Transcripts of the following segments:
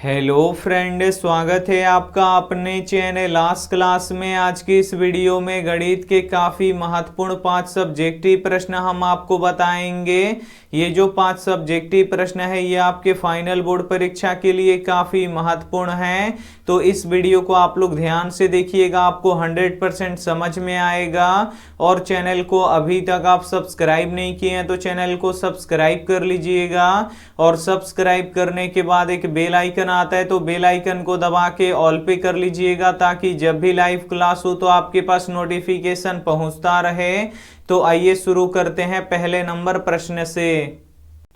Hello friend, स्वागत है आपका अपने चैनल लास्ट क्लास में। आज की इस वीडियो में गणित के काफ़ी महत्वपूर्ण 5 सब्जेक्टिव प्रश्न हम आपको बताएंगे। ये जो 5 सब्जेक्टिव प्रश्न है ये आपके फाइनल बोर्ड परीक्षा के लिए काफ़ी महत्वपूर्ण है। तो इस वीडियो को आप लोग ध्यान से देखिएगा, आपको 100% समझ में आएगा। और चैनल को अभी तक आप सब्सक्राइब नहीं किए हैं तो चैनल को सब्सक्राइब कर लीजिएगा। और सब्सक्राइब करने के बाद एक बेल आइकन आता है तो बेल आइकन को दबा के ऑल पे कर लीजिएगा, ताकि जब भी लाइव क्लास हो तो आपके पास नोटिफिकेशन पहुंचता रहे। तो आइए शुरू करते हैं पहले नंबर प्रश्न से।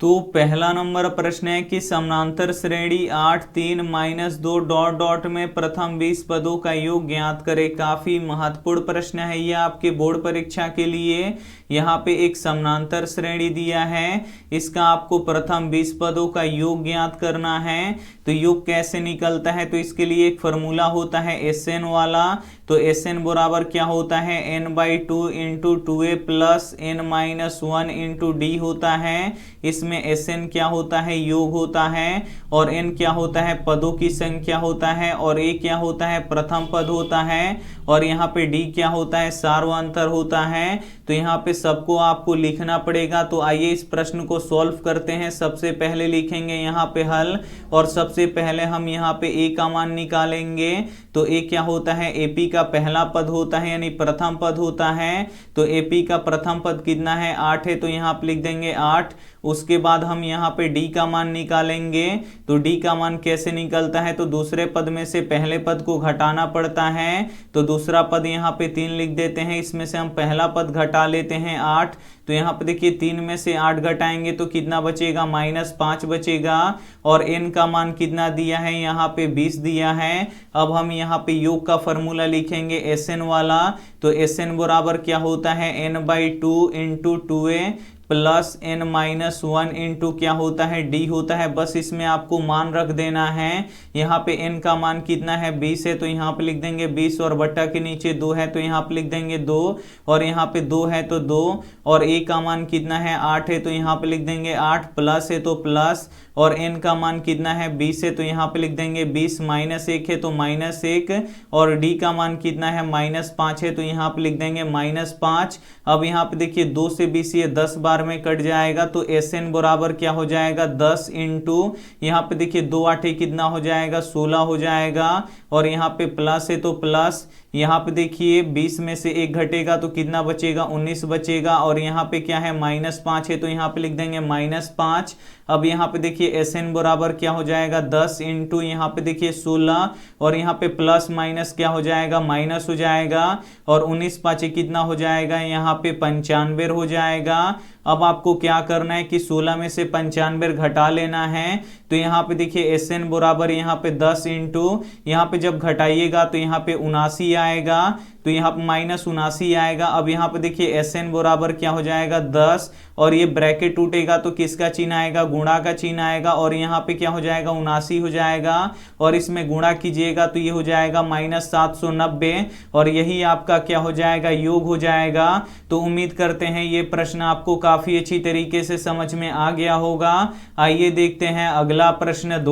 तो पहला नंबर प्रश्न है कि समानांतर श्रेणी 8 3 -2 डॉट डॉट में प्रथम 20 पदों का योग ज्ञात करें। काफी महत्वपूर्ण प्रश्न है ये आपके बोर्ड परीक्षा के लिए। यहाँ पे एक समानांतर श्रेणी दिया है, इसका आपको प्रथम 20 पदों का योग ज्ञात करना है। तो योग कैसे निकलता है, तो इसके लिए एक फॉर्मूला होता है SN वाला। तो SN बराबर क्या होता है, n/2 × 2a plus n-1 × d होता है। इसमें SN क्या होता है, योग होता है, और n क्या होता है, पदों की संख्या होता है, और a क्या होता है, प्रथम पद होता है, और यहाँ पे d क्या होता है, सार्वंतर होता है। तो यहाँ पे सबको आपको लिखना पड़ेगा। तो आइए इस प्रश्न को सॉल्व करते हैं। सबसे पहले लिखेंगे यहाँ पे हल, और सबसे पहले हम यहाँ पे a का मान निकालेंगे। तो a क्या होता है, AP का पहला पद होता है, यानी प्रथम पद होता है। तो AP का प्रथम पद कितना है, 8 है, तो यहाँ पे लिख देंगे 8। उसके बाद हम यहाँ पे D का मान निकालेंगे। तो D का मान कैसे निकलता है, तो दूसरे पद में से पहले पद को घटाना पड़ता है। तो दूसरा पद यहाँ पे 3 लिख देते हैं, इसमें से हम पहला पद घटा लेते हैं 8। तो यहाँ पे देखिए 3 में से 8 घटाएंगे तो कितना बचेगा, -5 बचेगा। और n का मान कितना दिया है, यहाँ पे 20 दिया है। अब हम यहाँ पे योग का फॉर्मूला लिखेंगे SN वाला। तो SN बराबर क्या होता है, n/2 × 2a plus n-1 into क्या होता है, d होता है। बस इसमें आपको मान रख देना है। यहाँ पे n का मान कितना है, 20 है, तो यहाँ पे लिख देंगे 20, और बट्टा के नीचे 2 है तो यहाँ पे लिख देंगे 2, और यहाँ पे 2 है तो 2, और a का मान कितना है, 8 है, तो यहाँ पे लिख देंगे 8, प्लस है तो प्लस, और n का मान कितना है, 20 है, तो यहाँ पे लिख देंगे 20, -1 है तो -1, और d का मान कितना है, -5 है, तो यहाँ पे लिख देंगे -5। अब यहाँ पे देखिए 2 से 20 ये 10 बार में कट जाएगा। तो SN बराबर क्या हो जाएगा, 10 इंटू यहाँ पे देखिए 2 8 कितना हो जाएगा, 16 हो जाएगा। और यहाँ पे प्लस है तो प्लस, यहाँ पे देखिए 20 में से 1 घटेगा तो कितना बचेगा, 19 बचेगा। और यहाँ पे क्या है, -5 है, तो यहाँ पे लिख देंगे -5। अब यहाँ पे देखिए SN बराबर क्या हो जाएगा, 10 इंटू यहाँ पे देखिए 16, और यहाँ पे प्लस माइनस क्या हो जाएगा, माइनस हो जाएगा। और 19 पाँचे कितना हो जाएगा, यहाँ पे 95 हो जाएगा। अब आपको क्या करना है कि 16 में से 95 घटा लेना है। तो यहाँ पे देखिए SN बराबर यहाँ पे 10 इंटू यहाँ पे जब घटाइएगा तो यहाँ पे 79 आएगा, तो यहाँ पे -79 आएगा। अब यहाँ पे देखिए SN बराबर क्या हो जाएगा, 10, और ये ब्रैकेट टूटेगा तो किसका चिन्ह आएगा, गुणा का चिन्ह आएगा, और यहाँ पे क्या हो जाएगा, 79 हो जाएगा, और इसमें गुणा कीजिएगा तो ये हो जाएगा -790, और यही आपका क्या हो जाएगा, योग हो जाएगा। तो उम्मीद करते हैं ये प्रश्न आपको काफी अच्छी तरीके से समझ में आ गया होगा। आइए देखते हैं अगला प्रश्न,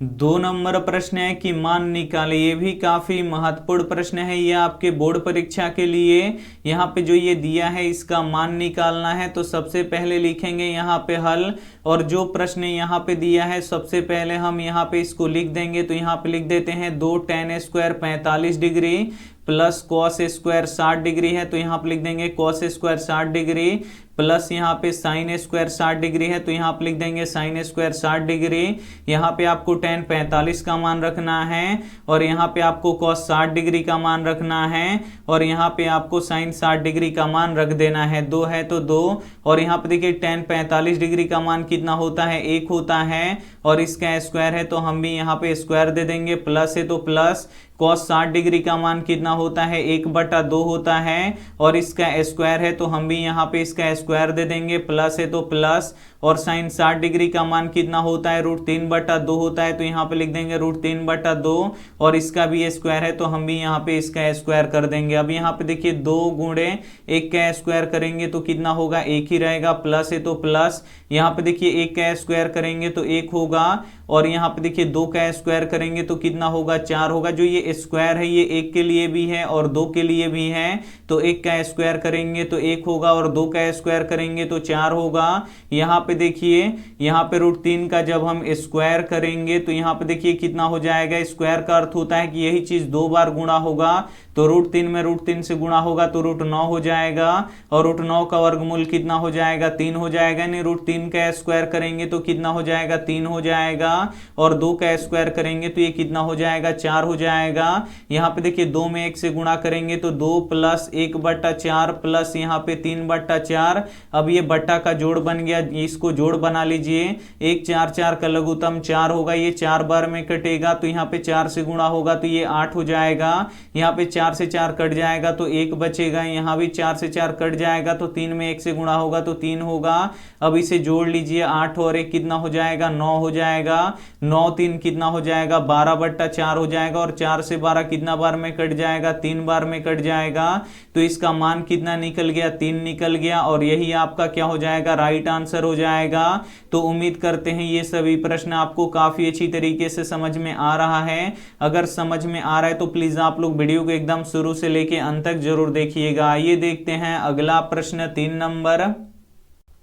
2 नंबर प्रश्न है कि मान निकाले। ये भी काफी महत्वपूर्ण प्रश्न है, ये आपके बोर्ड परीक्षा के लिए। यहाँ पे जो ये दिया है इसका मान निकालना है। तो सबसे पहले लिखेंगे यहाँ पे हल, और जो प्रश्न यहाँ पे दिया है सबसे पहले हम यहाँ पे इसको लिख देंगे। तो यहाँ पे लिख देते हैं 2 tan² 45 degree plus cos² 60 degree है, तो यहाँ पे लिख देंगे cos² 60 डिग्री, प्लस यहाँ पे sin² 60 डिग्री है, तो यहाँ पे लिख देंगे sin² 60 डिग्री। यहाँ पे आपको tan 45 का मान रखना है, और यहाँ पे आपको cos 60 डिग्री का मान रखना है, और यहाँ पे आपको sin 60 डिग्री का मान रख देना है। 2 है तो 2, और यहाँ पे देखिए tan 45 डिग्री का मान कितना होता है, 1 होता है, और इसका स्क्वायर है तो हम भी यहाँ पे स्क्वायर दे देंगे। प्लस है तो प्लस, cos 60 डिग्री का मान कितना होता है, 1/2 होता है, और इसका स्क्वायर है तो हम भी यहाँ पे इसका स्क्वायर दे देंगे। प्लस है तो प्लस, और साइन 60 डिग्री का मान कितना होता है, √3/2 होता है। तो यहाँ पे लिख देंगे √3/2 और इसका भी स्क्वायर है तो हम भी यहाँ पे इसका स्क्वायर कर देंगे। अब यहाँ पे देखिए 2 गुणे 1 का स्क्वायर करेंगे तो कितना होगा, 1 ही रहेगा, प्लस है तो प्लस। यहाँ पे देखिए 1 का स्क्वायर करेंगे तो 1 होगा और यहाँ पे देखिए 2 का स्क्वायर करेंगे तो कितना होगा, 4 होगा। जो ये स्क्वायर है ये 1 के लिए भी है और 2 के लिए भी है। तो 1 का स्क्वायर करेंगे तो 1 होगा और 2 का स्क्वायर करेंगे तो 4 होगा। यहाँ पे देखिए यहाँ पे √3 का जब हम स्क्वायर करेंगे तो यहाँ पे देखिए कितना हो जाएगा, स्क्वायर का अर्थ होता है कि यही चीज 2 बार गुणा होगा। तो √3 में √3 से गुणा होगा तो √9 हो जाएगा और √9 का वर्गमूल कितना हो जाएगा, 3 हो जाएगा। यानी √3 का स्क्वायर करेंगे तो कितना हो जाएगा, 3 हो जाएगा और 2 का स्क्वायर करेंगे तो ये कितना हो जाएगा, 4 हो जाएगा। यहाँ पे देखिए 2 में 1 से गुणा करेंगे तो 2 + 1/4 प्लस यहाँ पे 3/4। अब ये बट्टा का जोड़ बन गया, इसको जोड़ बना लीजिए। 1 4 4 का लघुत्तम 4 होगा, ये 4 बार में कटेगा तो यहाँ पे 4 से गुणा होगा तो ये 8 हो जाएगा। यहाँ पे 4 से 4 कट जाएगा तो 1 बचेगा, यहाँ भी 4 से 4 कट जाएगा तो 3 में 1 से गुणा होगा तो 3 होगा। अब इसे जोड़ लीजिए, 8 और 1 कितना हो जाएगा, 9 हो जाएगा। 9 3 कितना हो जाएगा, 12/4 हो जाएगा और 4 से 12 कितना बार में कट जाएगा, 3 बार में कट जाएगा। तो इसका मान कितना निकल गया, 3 निकल गया और यही आपका क्या हो जाएगा, राइट आंसर हो जाएगा। तो उम्मीद करते हैं ये सभी प्रश्न आपको काफी अच्छी तरीके से समझ में आ रहा है। अगर समझ में आ रहा है तो प्लीज आप लोग वीडियो को एकदम शुरू से लेके अंत तक जरूर देखिएगा। आइए देखते हैं अगला प्रश्न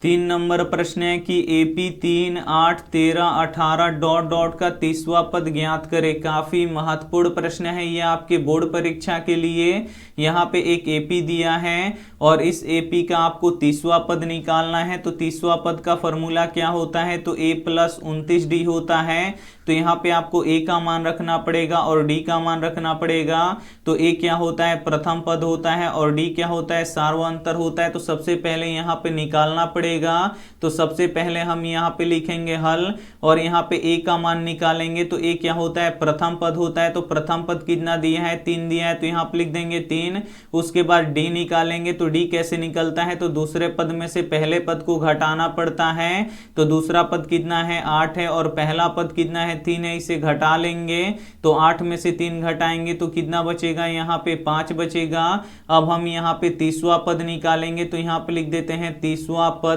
3 नंबर प्रश्न है कि AP 3 8 13 18 डॉट डॉट का 30वां पद ज्ञात करे। काफी महत्वपूर्ण प्रश्न है ये आपके बोर्ड परीक्षा के लिए। यहाँ पे एक AP दिया है और इस AP का आपको 30वां पद निकालना है। तो 30वां पद का फॉर्मूला क्या होता है, तो A + 29D होता है। तो यहाँ पे आपको A का मान रखना पड़ेगा और D का मान रखना पड़ेगा। तो A क्या होता है, प्रथम पद होता है और D क्या होता है, सार्वंतर होता है। तो सबसे पहले यहाँ पे निकालना पड़ेगा। तो सबसे पहले हम यहाँ पे लिखेंगे हल और यहाँ पे A का मान निकालेंगे। तो A क्या होता है, प्रथम पद होता है। तो प्रथम पद कितना दिया है, 3 दिया है तो यहाँ पे लिख देंगे 3। उसके बाद D निकालेंगे। तो D कैसे निकलता है, तो दूसरे पद में से पहले पद को घटाना पड़ता है। तो दूसरा पद कितना है, 8 है और पहला पद कितना है, 3 है। इसे घटा लेंगे तो 8 में से 3 घटाएंगे तो कितना बचेगा, यहाँ पे 5 बचेगा। अब हम यहाँ पे 30वां पद निकालेंगे। तो यहाँ पे लिख देते हैं 30वां पद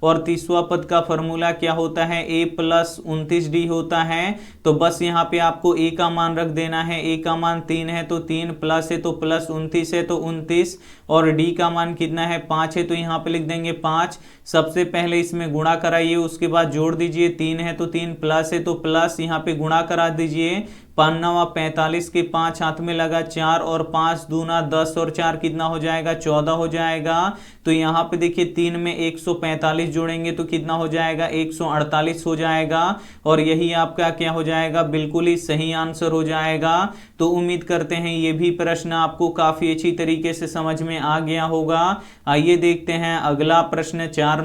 और 30वां पद का फॉर्मूला क्या होता है, A + 29D होता है। तो बस यहाँ पे आपको A का मान रख देना है। A का मान 3 है तो 3 प्लस है तो प्लस 29 है तो 29 और D का मान कितना है, 5 है। तो यहाँ पे लिख देंगे 5। सबसे पहले इसमें गुणा कराइए, उसके बाद जोड़ दीजिए। 3 है तो 3 प्लस है तो प्लस, यहाँ पे गुणा करा दीजिए। 5 9 45 के 5 हाथ में लगा 4 और 5 दूना 10 और 4 कितना हो जाएगा, 14 हो जाएगा। तो यहाँ पे देखिए 3 में 145 जोड़ेंगे तो कितना हो जाएगा, 148 हो जाएगा और यही आपका क्या हो जाएगा, बिल्कुल ही सही आंसर हो जाएगा। तो उम्मीद करते हैं ये भी प्रश्न आपको काफी अच्छी तरीके से समझ में आ गया होगा। आइए देखते हैं अगला प्रश्न 4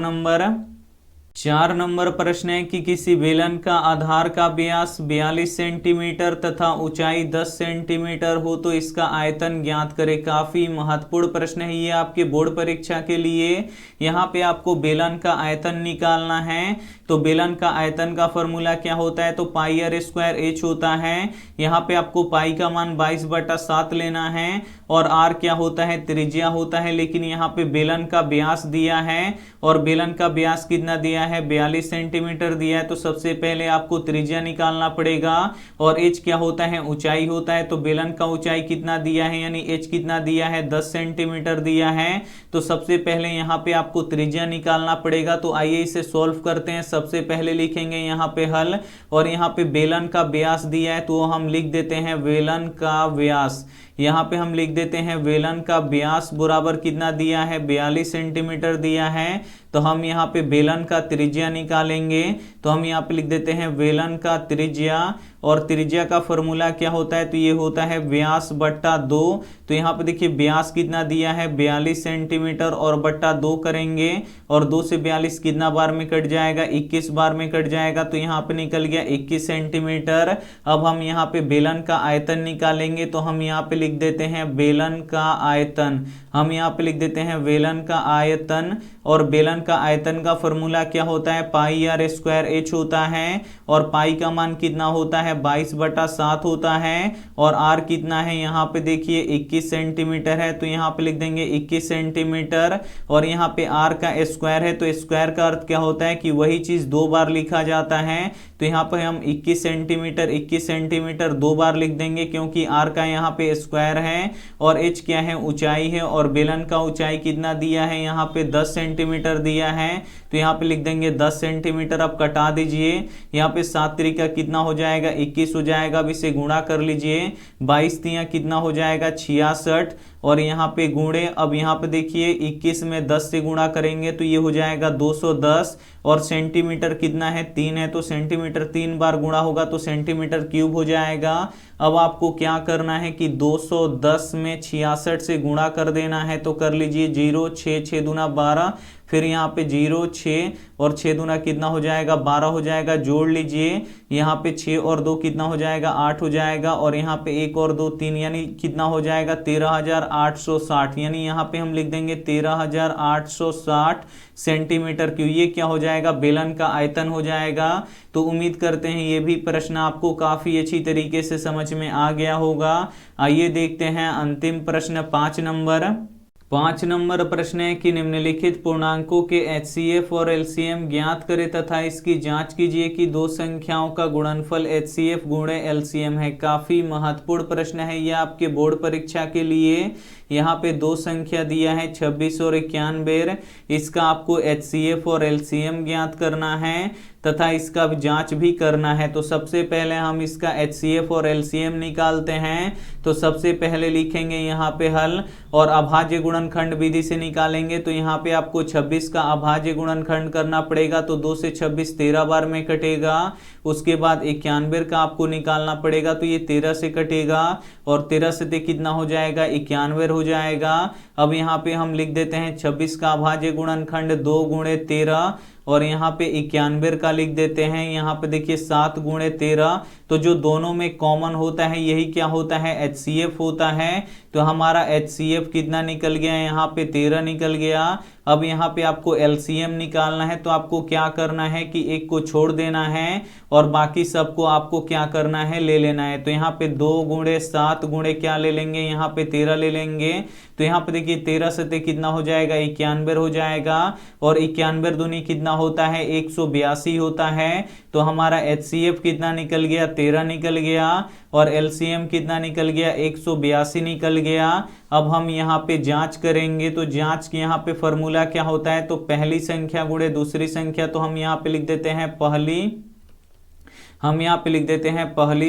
नंबर प्रश्न है कि किसी बेलन का आधार का व्यास 42 सेंटीमीटर तथा ऊंचाई 10 सेंटीमीटर हो तो इसका आयतन ज्ञात करे। काफी महत्वपूर्ण प्रश्न है ये आपके बोर्ड परीक्षा के लिए। यहाँ पे आपको बेलन का आयतन निकालना है। तो बेलन का आयतन का फॉर्मूला क्या होता है, तो πr² h होता है। यहाँ पे आपको पाई का मान 22/7 लेना है और r क्या होता है, त्रिज्या होता है। लेकिन यहाँ पे बेलन का व्यास दिया है और बेलन का व्यास कितना दिया है, 42 सेंटीमीटर दिया है। तो सबसे पहले आपको त्रिज्या निकालना पड़ेगा और h क्या होता है, ऊंचाई होता है। तो बेलन का ऊंचाई कितना दिया है, यानी h कितना दिया है, 10 सेंटीमीटर दिया है। तो सबसे पहले यहाँ पे आपको त्रिज्या निकालना पड़ेगा। तो आइए इसे सॉल्व करते हैं। सबसे पहले लिखेंगे यहाँ पे हल और यहाँ पे बेलन का व्यास दिया है तो हम लिख देते हैं बेलन का व्यास। यहाँ पे हम लिख देते हैं बेलन का व्यास बराबर कितना दिया है, 42 सेंटीमीटर दिया है। तो हम यहाँ पे बेलन का त्रिज्या निकालेंगे। तो हम यहाँ पे लिख देते हैं बेलन का त्रिज्या और त्रिज्या का फॉर्मूला क्या होता है, तो ये होता है व्यास बट्टा 2। तो यहाँ पे देखिए व्यास कितना दिया है, 42 सेंटीमीटर और बट्टा 2 करेंगे और 2 से 42 कितना बार में कट जाएगा, 21 बार में कट जाएगा। तो यहाँ पे निकल गया 21 सेंटीमीटर। अब हम यहाँ पे बेलन का आयतन निकालेंगे। तो हम यहाँ पे लिख देते हैं बेलन का आयतन। हम यहाँ पे लिख देते हैं बेलन का आयतन और बेलन का आयतन का फॉर्मूला क्या होता है, पाई आर स्क्वायर एच होता है। और पाई का मान कितना होता है, 22/7 होता है। और आर कितना है, यहाँ पे देखिए 21 सेंटीमीटर है, तो यहाँ पे लिख देंगे 21 सेंटीमीटर। और यहाँ पे आर का स्क्वायर है, तो स्क्वायर का अर्थ क्या होता है कि वही चीज दो बार लिखा जाता है। तो यहाँ पे हम 21 सेंटीमीटर 2 बार लिख देंगे, क्योंकि आर का यहाँ पे स्क्वायर है और एच क्या है, ऊंचाई है। और बेलन का ऊंचाई कितना दिया है, यहाँ पे 10 सेंटीमीटर दिया है, तो यहाँ पे लिख देंगे 10 सेंटीमीटर। अब कटा दीजिए, यहाँ पे 7 त्रिका कितना हो जाएगा, 21 हो जाएगा। अब इसे गुणा कर लीजिए, 22 तिया कितना हो जाएगा, 66। और यहाँ पे गुणे, अब यहाँ पे देखिए 21 में 10 से गुणा करेंगे तो ये हो जाएगा 210। और सेंटीमीटर कितना है, 3 है, तो सेंटीमीटर 3 बार गुणा होगा तो सेंटीमीटर क्यूब हो जाएगा। अब आपको क्या करना है कि 210 में 66 से गुणा कर देना है, तो कर लीजिए 0 6 6 दूना 12, फिर यहाँ पे 0 6 और 6 दूना कितना हो जाएगा, 12 हो जाएगा। जोड़ लीजिए, यहाँ पे 6 और 2 कितना हो जाएगा, 8 हो जाएगा। और यहाँ पे 1 और 2 3, यानी कितना हो जाएगा, 13,860। यानी यहाँ पे हम लिख देंगे 13,860 सेंटीमीटर क्यूब। ये क्या हो जाएगा, बेलन का आयतन हो जाएगा। तो उम्मीद करते हैं ये भी प्रश्न आपको काफी अच्छी तरीके से समझ में आ गया होगा। आइए देखते हैं अंतिम प्रश्न 5 नंबर। 5 नंबर प्रश्न है कि निम्नलिखित पूर्णांकों के HCF और LCM ज्ञात करें तथा इसकी जांच कीजिए कि दो संख्याओं का गुणनफल HCF गुणे LCM है। काफी महत्वपूर्ण प्रश्न है यह आपके बोर्ड परीक्षा के लिए। यहाँ पे दो संख्या दिया है 26 और 91। इसका आपको HCF और LCM ज्ञात करना है तथा इसका जांच भी करना है। तो सबसे पहले हम इसका HCF और LCM निकालते हैं। तो सबसे पहले लिखेंगे यहाँ पे हल और अभाज्य गुणनखंड विधि से निकालेंगे। तो यहाँ पे आपको 26 का अभाज्य गुणनखंड करना पड़ेगा, तो 2 से 26 13 बार में कटेगा। उसके बाद 91 का आपको निकालना पड़ेगा, तो ये 13 से कटेगा और 13 से कितना हो जाएगा, 91 हो जाएगा। अब यहाँ पे हम लिख देते हैं 26 का अभाज्य गुणनखंड 2 गुणे 13 और यहाँ पे 91 का लिख देते हैं। यहाँ पे देखिए 7 गुणे 13, तो जो दोनों में कॉमन होता है यही क्या होता है, HCF होता है। तो हमारा HCF कितना निकल गया, यहाँ पे 13 निकल गया। अब यहाँ पे आपको LCM निकालना है, तो आपको क्या करना है कि एक को छोड़ देना है और बाकी सबको आपको क्या करना है, ले लेना है। तो यहाँ पे 2 गुणे 7 गुणे क्या ले लेंगे, यहाँ पे 13 ले लेंगे। तो यहाँ पे देखिए 13 से कितना हो जाएगा, 91 हो जाएगा। और 91 दूनी कितना होता है, 182 होता है। तो हमारा HCF कितना निकल गया, 13 निकल गया। और LCM कितना निकल गया, 182 निकल गया। अब हम यहाँ पे जांच करेंगे, तो जांच के यहाँ पे फॉर्मूला क्या होता है, तो पहली संख्या गुणे दूसरी संख्या। तो हम यहाँ पे लिख देते हैं पहली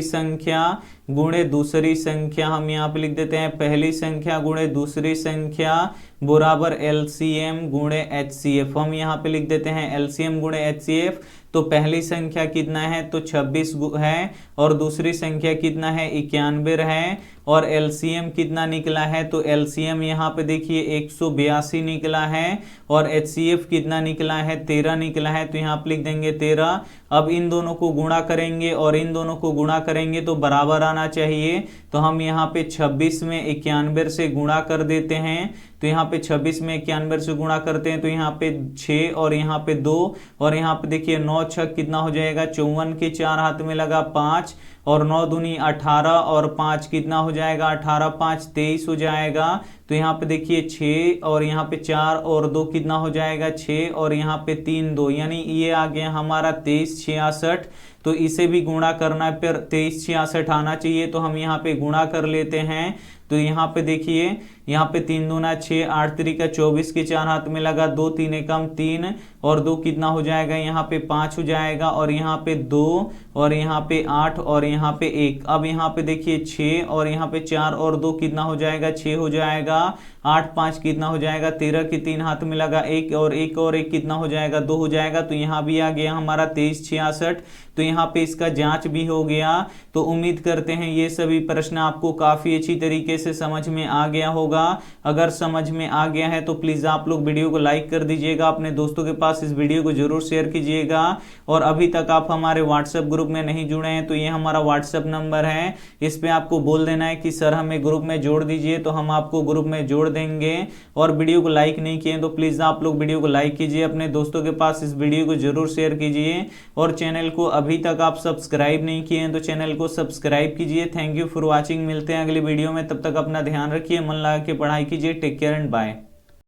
संख्या गुणे दूसरी संख्या। हम यहाँ पे लिख देते हैं पहली संख्या गुणे दूसरी संख्या बराबर LCM गुणे HCF। हम यहाँ पे लिख देते हैं LCM गुणे HCF। तो पहली संख्या कितना है, तो 26 है और दूसरी संख्या कितना है, 91 है। और LCM कितना निकला है, तो LCM यहाँ पे देखिए 182 निकला है। और HCF कितना निकला है, 13 निकला है। तो यहाँ पे लिख देंगे 13। अब इन दोनों को गुणा करेंगे और इन दोनों को गुणा करेंगे तो बराबर आना चाहिए। तो हम यहाँ पे 26 में 91 से गुणा कर देते हैं। तो यहाँ पे 26 में 91 से गुणा करते हैं तो यहाँ पे 6 और यहाँ पे 2 और यहाँ पे देखिए 9 छक कितना हो जाएगा, 54 के 4 हाथ में लगा 5 और 9 दूनी 18 और 5 कितना हो जाएगा, 18 5 23 हो जाएगा। तो यहाँ पे देखिए 6 और यहाँ पे 4 और 2 कितना हो जाएगा, 6 और यहाँ पे 3 2, यानी ये आ गया हमारा 2366। तो इसे भी गुणा करना पर 2366 आना चाहिए। तो हम यहाँ पे गुणा कर लेते हैं। तो यहाँ पे देखिए यहाँ पे 3 दूना 6 8 त्रिका 24 के 4 हाथ में लगा 2 3 एकम 3 और 2 कितना हो जाएगा, यहाँ पे 5 हो जाएगा और यहाँ पे 2 और यहाँ पे 8 और यहाँ पे 1। अब यहाँ पे देखिए 6 और यहाँ पे 4 और 2 कितना हो जाएगा, 6 हो जाएगा। 8 5 कितना हो जाएगा, 13 के 3 हाथ में लगा 1 और 1 कितना हो जाएगा, 2 हो जाएगा। तो यहाँ भी आ गया हमारा 2366। तो यहाँ पे इसका जांच भी हो गया। तो उम्मीद करते हैं ये सभी प्रश्न आपको काफी अच्छी तरीके से समझ में आ गया होगा। अगर समझ में आ गया है तो प्लीज आप लोग वीडियो को लाइक कर दीजिएगा, अपने दोस्तों के पास इस वीडियो को जरूर शेयर कीजिएगा। और अभी तक आप हमारे व्हाट्सएप ग्रुप में नहीं जुड़े हैं तो ये हमारा व्हाट्सएप नंबर है, इस पे आपको बोल देना है कि सर हमें ग्रुप में जोड़ दीजिए, तो हम आपको ग्रुप में जोड़ देंगे। और वीडियो को लाइक नहीं किए तो प्लीज आप लोग वीडियो को लाइक कीजिए, अपने दोस्तों के पास इस वीडियो को जरूर शेयर कीजिए। और चैनल को अभी तक आप सब्सक्राइब नहीं किए हैं तो चैनल को सब्सक्राइब कीजिए। थैंक यू फॉर वॉचिंग, मिलते हैं अगली वीडियो में, तब तक अपना ध्यान रखिए, मन लगा के पढ़ाई कीजिए। Take care and bye.